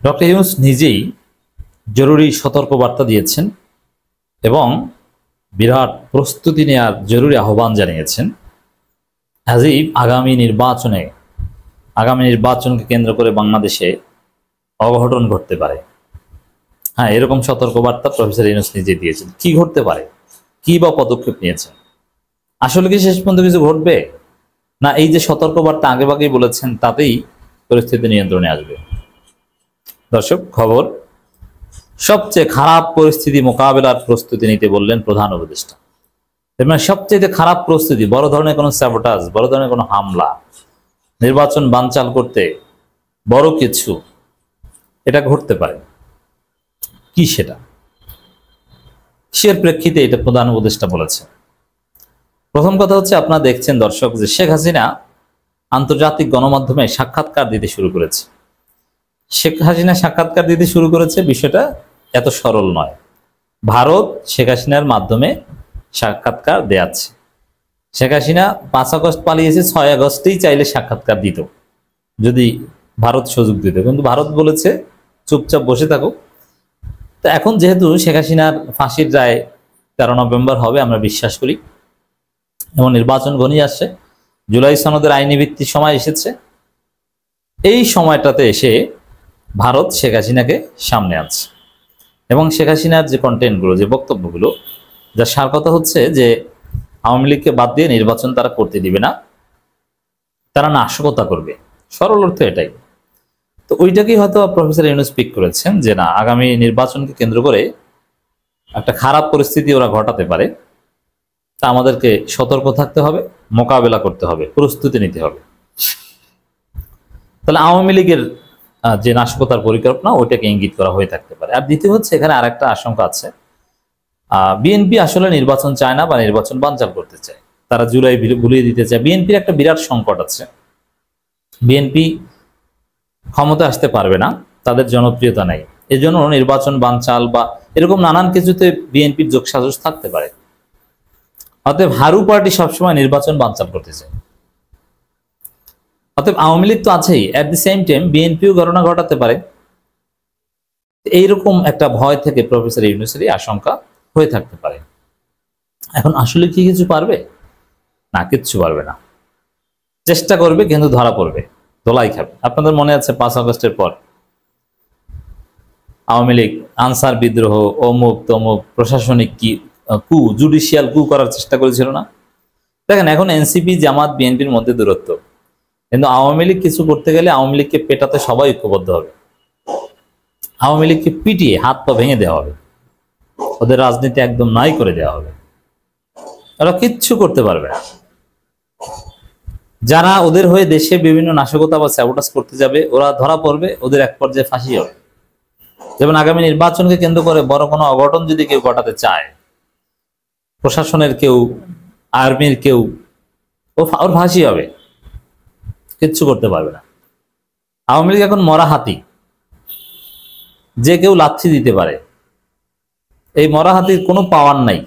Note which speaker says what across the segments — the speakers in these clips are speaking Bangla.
Speaker 1: ডক্টর ইউনূস নিজেই জরুরি সতর্কবার্তা দিয়েছেন এবং বিরাট প্রস্তুতি নেওয়ার জরুরি আহ্বান জানিয়েছেন। আজই আগামী নির্বাচনকে কেন্দ্র করে বাংলাদেশে অঘটন ঘটতে পারে। হ্যাঁ, এরকম সতর্কবার্তা প্রফেসর ইউনূস নিজে দিয়েছেন। কি ঘটতে পারে, কি বা পদক্ষেপ নিয়েছেন? আসলে কি শেষ পর্যন্ত কিছু ঘটবে, না এই যে সতর্কবার্তা আগেভাগেই বলেছেন তাতেই পরিস্থিতি নিয়ন্ত্রণে আসবে? দর্শক, খবর, সবচেয়ে খারাপ পরিস্থিতি মোকাবেলার প্রস্তুতি নিতে বললেন প্রধান উপদেষ্টা। মানে সবচেয়ে খারাপ প্রস্তুতি, বড় ধরনের কোনো স্যাবোটাজ, বড় ধরনের কোনো হামলা, নির্বাচন বানচাল করতে বড় কিছু এটা ঘটতে পারে। কি সেটা, কিসের প্রেক্ষিতে এটা প্রধান উপদেষ্টা বলেছে? প্রথম কথা হচ্ছে, আপনারা দেখছেন দর্শক যে শেখ হাসিনা আন্তর্জাতিক গণমাধ্যমে সাক্ষাৎকার দিতে শুরু করেছে। শেখ হাসিনা সাক্ষাৎকার দিতে শুরু করেছে, বিষয়টা এত সরল নয়। ভারত শেখ হাসিনার মাধ্যমে সাক্ষাৎকার দেয়াচ্ছে। শেখ হাসিনা 5 আগস্ট পালিয়েছে, 6 আগস্টেই চাইলে সাক্ষাৎকার দিত যদি ভারত সুযোগ দিত, কিন্তু ভারত বলেছে চুপচাপ বসে থাকো। তো এখন যেহেতু শেখ হাসিনার ফাঁসির রায় 13 নভেম্বর হবে, আমরা বিশ্বাস করি, এবং নির্বাচন ঘনিয়ে আসছে, জুলাই সনদের আইনি ভিত্তির সময় এসেছে, এই সময়টাতে এসে ভারত শেখ হাসিনাকে সামনে আনছে এবং শেখ হাসিনার যে কন্টেন্টগুলো, যে বক্তব্যগুলো, যার সার কথা হচ্ছে যে আওয়ামী লীগকে বাদ দিয়ে নির্বাচন তারা করতে দিবে না, তারা নাশকতা করবে, সরল অর্থ এটাই। তো ওইটাকেই হয়তো প্রফেসর ইউনূস পিক করেছেন যে না, আগামী নির্বাচনকে কেন্দ্র করে একটা খারাপ পরিস্থিতি ওরা ঘটাতে পারে, তা আমাদেরকে সতর্ক থাকতে হবে, মোকাবেলা করতে হবে, প্রস্তুতি নিতে হবে। তাহলে আওয়ামী লীগের যে নাশকতার পরিকল্পনা, ওইটাকে ইঙ্গিত করা হয়ে থাকতে পারে। আর দ্বিতীয় হচ্ছে, এখানে আরেকটা আশঙ্কা আছে, বিএনপি আসলে নির্বাচন চায় না বা নির্বাচন বানচাল করতে চায়, তারা জুলাই ভুলিয়ে দিতে চায়। বিএনপির একটা বিরাট সংকট আছে, বিএনপি ক্ষমতা আসতে পারবে না, তাদের জনপ্রিয়তা নেই, এজন্য নির্বাচন বানচাল বা এরকম নানান কিছুতে বিএনপির যোগসাজশ থাকতে পারে। অতএব হারু পার্টি সবসময় নির্বাচন বানচাল করতে চায়। অতএব আওয়ামী লীগ তো আছেই, অ্যাট দি সেম টাইম বিএনপিও ঘটনা ঘটাতে পারে। এইরকম একটা ভয় থেকে প্রফেসর ইউনূসের আশঙ্কা হয়ে থাকতে পারে। এখন আসলে কি কিছু পারবে? না, কিচ্ছু পারবে না। চেষ্টা করবে কিন্তু ধরা পড়বে, দোলাই খাবে। আপনাদের মনে আছে 5 আগস্টের পর আওয়ামী লীগ আনসার বিদ্রোহ, অমুক তমুক, প্রশাসনিক কু, জুডিশিয়াল কু করার চেষ্টা করেছিল না? দেখেন, এখন এনসিপি, জামাত, বিএনপির মধ্যে দূরত্ব, কিন্তু আওয়ামী লীগ কিছু করতে গেলে আওয়ামী লীগকে পেটাতে সবাই ঐক্যবদ্ধ হবে, আওয়ামী লীগকে পিটিয়ে হাত পা ভেঙে দেওয়া হবে, ওদের রাজনীতি একদম নাই করে দেওয়া হবে। ওরা কিচ্ছু করতে পারবে না। যারা ওদের হয়ে দেশে বিভিন্ন নাশকতা বা স্যাবোটাজ করতে যাবে, ওরা ধরা পড়বে, ওদের এক পর্যায়ে ফাঁসি হবে। যেমন আগামী নির্বাচনকে কেন্দ্র করে বড় কোনো অঘটন যদি কেউ ঘটাতে চায়, প্রশাসনের কেউ, আর্মির কেউ, ওর ফাঁসি হবে, কিচ্ছু করতে পারবে না। আওয়ামী লীগ এখন মরা হাতি, যে কেউ লাথি দিতে পারে। এই মরা হাতির কোনো পাওয়ার নাই,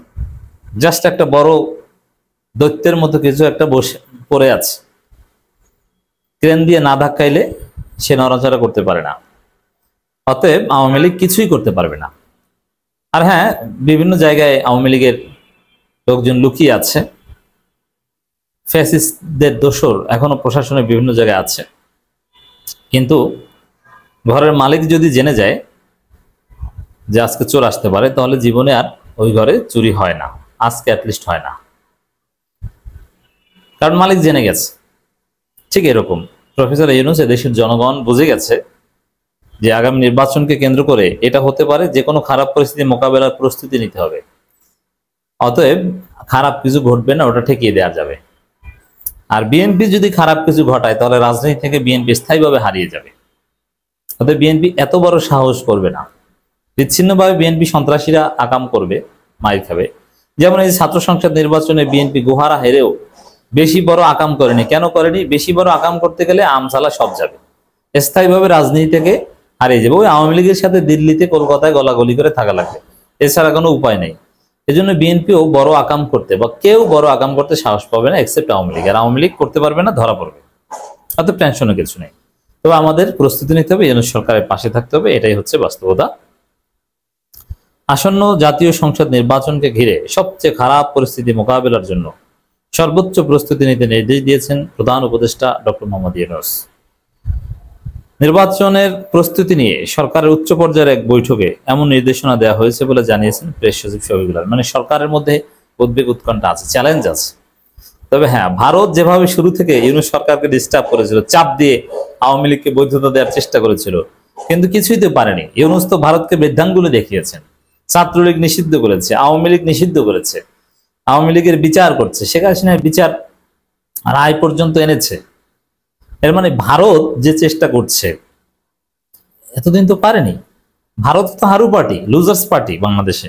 Speaker 1: জাস্ট একটা বড় দৈত্যের মতো কিছু একটা বসে পড়ে আছে, ক্রেন দিয়ে না ধাক্কাইলে সে নড়াচড়া করতে পারে না। অতএব আওয়ামী লীগ কিছুই করতে পারবে না। আর হ্যাঁ, বিভিন্ন জায়গায় আওয়ামী লীগের লোকজন লুকিয়ে আছে, ফ্যাসিস্টদের দোসর এখনো প্রশাসনের বিভিন্ন জায়গায় আছে, কিন্তু ঘরের মালিক যদি জেনে যায় যে আজকে চোর আসতে পারে, তাহলে জীবনে আর ওই ঘরে চুরি হয় না, আজকে অ্যাটলিস্ট হয় না, কারণ মালিক জেনে গেছে। ঠিক এরকম প্রফেসর ইউনূস দেশের জনগণ বুঝে গেছে যে আগামী নির্বাচনকে কেন্দ্র করে এটা হতে পারে, যে কোনো খারাপ পরিস্থিতি মোকাবেলার প্রস্তুতি নিতে হবে। অতএব খারাপ কিছু ঘটবে না, ওটা ঠেকিয়ে দেওয়া যাবে। আর বিএনপি যদি খারাপ কিছু ঘটায়, তাহলে রাজনীতি থেকে বিএনপি স্থায়ীভাবে হারিয়ে যাবে। অতএব বিএনপি এত বড় সাহস করবে না। বিচ্ছিন্নভাবে বিএনপি সন্ত্রাসীরা আকাম করবে, মাইর খাবে। যেমন এই ছাত্র সংসদ নির্বাচনে বিএনপি গোহারা হেরেও বেশি বড় আকাম করেনি। কেন করেনি? বেশি বড় আকাম করতে গেলে আমসালা সব যাবে, স্থায়ীভাবে রাজনীতি থেকে হারিয়ে যাবে। ওই আওয়ামী লীগের সাথে দিল্লিতে, কলকাতায় গলাগলি করে থাকা লাগবে, এছাড়া কোনো উপায় নেই। এজন্য বিএনপিও বড় আকাম করতে বা কেউ বড় আকাম করতে সাহস পাবে না, এক্সেপ্ট আওয়ামী লীগ। আর আওয়ামী লীগ করতে পারবে না, ধরা পড়বে। অত টেনশনের কিছু নেই। তবে আমাদের প্রস্তুতি নিতে হবে, ইউনূস সরকারের পাশে থাকতে হবে, এটাই হচ্ছে বাস্তবতা। আসন্ন জাতীয় সংসদ নির্বাচনকে ঘিরে সবচেয়ে খারাপ পরিস্থিতি মোকাবেলার জন্য সর্বোচ্চ প্রস্তুতি নিতে নির্দেশ দিয়েছেন প্রধান উপদেষ্টা ডক্টর মোহাম্মদ ইউনূস। নির্বাচনের প্রস্তুতি নিয়ে সরকারের উচ্চ পর্যায়ের এক বৈঠকে এমন নির্দেশনা দেওয়া হয়েছে বলে জানিয়েছেন প্রেস সচিব শফিকুল আলম। মানে সরকারের মধ্যে উদ্বেগ উৎকণ্ঠা আছে, চ্যালেঞ্জ আছে। তবে হ্যাঁ, ভারত যেভাবে শুরু থেকে ইউনূস সরকারকে ডিস্টার্ব করেছিল, চাপ দিয়ে আওয়ামী লীগকে বৈধতা দেওয়ার চেষ্টা করেছিল, কিন্তু কিছুই তো পারেনি। ইউনূস তো ভারতকে বৃদ্ধাঙ্গুলি দেখিয়েছেন, ছাত্রলীগ নিষিদ্ধ করেছে, আওয়ামী লীগ নিষিদ্ধ করেছে, আওয়ামী লীগের বিচার করছে, শেখ হাসিনার বিচার রায় পর্যন্ত এনেছে। এর মানে ভারত যে চেষ্টা করছে এতদিন তো পারেনি। ভারত তো হারু পার্টি, লুজার্স পার্টি বাংলাদেশে।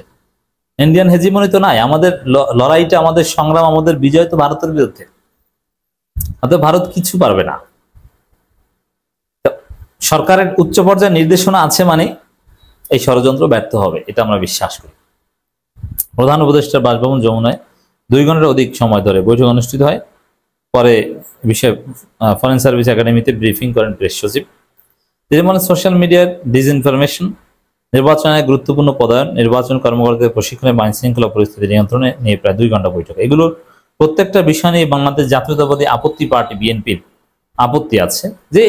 Speaker 1: ইন্ডিয়ান হেজিমনি তো নাই। আমাদের লড়াইটা, আমাদের সংগ্রাম, আমাদের বিজয় তো ভারতের বিরুদ্ধে। অতএব ভারত কিছু পারবে না। সরকারের উচ্চ পর্যায়ের নির্দেশনা আছে মানে এই ষড়যন্ত্র ব্যর্থ হবে, এটা আমরা বিশ্বাস করি। প্রধান উপদেষ্টার বাসভবন যমুনায় 2 ঘন্টার অধিক সময় ধরে বৈঠক অনুষ্ঠিত হয়। পরে বিষয়ে ফরেন সার্ভিস একাডেমিতে ব্রিফিং করেন প্রেস সচিব। তিনি বলেন, সোশ্যাল মিডিয়ার ডিসইনফরমেশন, নির্বাচনের গুরুত্বপূর্ণ পদায়ন, নির্বাচন কর্মকর্তাদের প্রশিক্ষণে আইন শৃঙ্খলা পরিস্থিতি নিয়ন্ত্রণে নিয়ে প্রায় 2 ঘন্টা বৈঠক। এগুলোর প্রত্যেকটা বিষয় নিয়ে বাংলাদেশ জাতীয়তাবাদী আপত্তি পার্টি বিএনপির আপত্তি আছে যে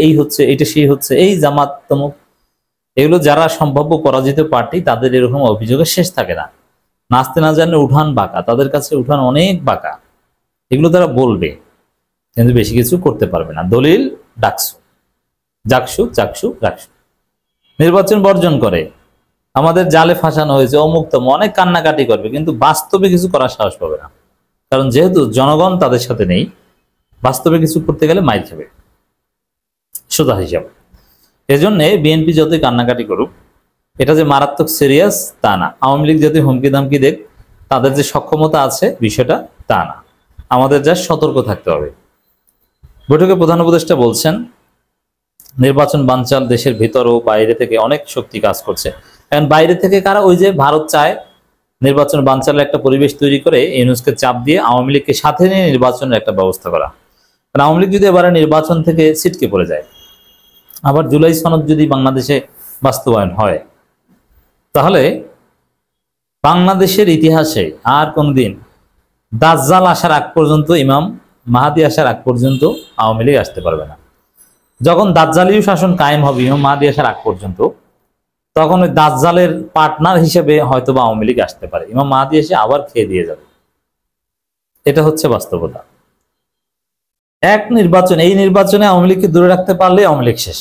Speaker 1: এই হচ্ছে, এইটা সেই হচ্ছে, এই জামাত তমুক। এগুলো যারা সম্ভাব্য পরাজিত পার্টি, তাদের এরকম অভিযোগের শেষ থাকে না। নাচতে না জানলে উঠান বাঁকা, তাদের কাছে উঠান অনেক বাঁকা। এগুলো তারা বলবে, কিন্তু বেশি কিছু করতে পারবে না। দলিল ডাকসু, জাকসু, চাকসু, রাকসু। নির্বাচন বর্জন করে আমাদের জালে ফাঁসানো হয়েছে, অমুক্তম, অনেক কান্নাকাটি করবে, কিন্তু বাস্তবে কিছু করার সাহস পাবে না। কারণ যেহেতু জনগণ তাদের সাথে নেই, বাস্তবে কিছু করতে গেলে মাইর খাবে, সোজা হিসাব। এজন্য বিএনপি যতই কান্নাকাটি করুক, এটা যে মারাত্মক সিরিয়াস তা না। আওয়ামী লীগ যদি হুমকি দামকি দেখ, তাদের যে সক্ষমতা আছে বিষয়টা তা না। আমাদের যা সতর্ক থাকতে হবে। বৈঠকে প্রধান উপদেষ্টা বলছেন, নির্বাচন বানচাল দেশের ভিতর ও বাইরে থেকে অনেক শক্তি কাজ করছে। এখন বাইরে থেকে কারা? ওই যে ভারত চায় নির্বাচন বানচালের একটা পরিবেশ তৈরি করে ইউনূসকে চাপ দিয়ে আওয়ামী লীগকে সাথে নিয়ে নির্বাচনের একটা ব্যবস্থা করা। কারণ আওয়ামী লীগ যদি এবারে নির্বাচন থেকে ছিটকে পড়ে যায়, আবার জুলাই সনদ যদি বাংলাদেশে বাস্তবায়ন হয়, তাহলে বাংলাদেশের ইতিহাসে আর কোনদিন দাজ্জাল আসার আগ পর্যন্ত, ইমাম মাহাদি আসার আগ পর্যন্ত আওয়ামী লীগ আসতে পারবে না। যখন দাজ্জালীয় শাসন কায়েম হবে ইমাম মাহাদি আসার আগ পর্যন্ত, তখন ওই দাজ্জালের পার্টনার হিসেবে হয়তো বা আওয়ামী লীগ আসতে পারে। ইমাম মাহাদি এসে আবার খেয়ে দিয়ে যাবে। এটা হচ্ছে বাস্তবতা। এক নির্বাচন, এই নির্বাচনে আওয়ামী লীগকে দূরে রাখতে পারলে আওয়ামী লীগ শেষ।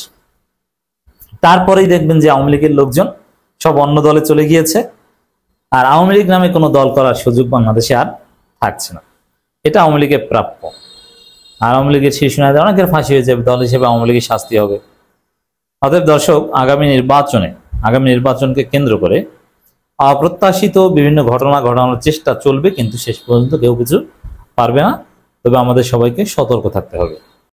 Speaker 1: তারপরেই দেখবেন যে আওয়ামী লীগের লোকজন সব অন্য দলে চলে গিয়েছে, আর আওয়ামী লীগ নামে কোনো দল করার সুযোগ বাংলাদেশে আর থাকছে না। এটা আওয়ামী লীগের প্রাপ্য। আর আওয়ামী লীগের শীর্ষ নেতা অনেকের ফাঁসি হয়ে যাবে, দল হিসেবে আওয়ামী লীগের শাস্তি হবে। অতএব দর্শক, আগামী নির্বাচনকে কেন্দ্র করে অপ্রত্যাশিত বিভিন্ন ঘটনা ঘটানোর চেষ্টা চলবে, কিন্তু শেষ পর্যন্ত কেউ কিছু পারবে না। তবে আমাদের সবাইকে সতর্ক থাকতে হবে।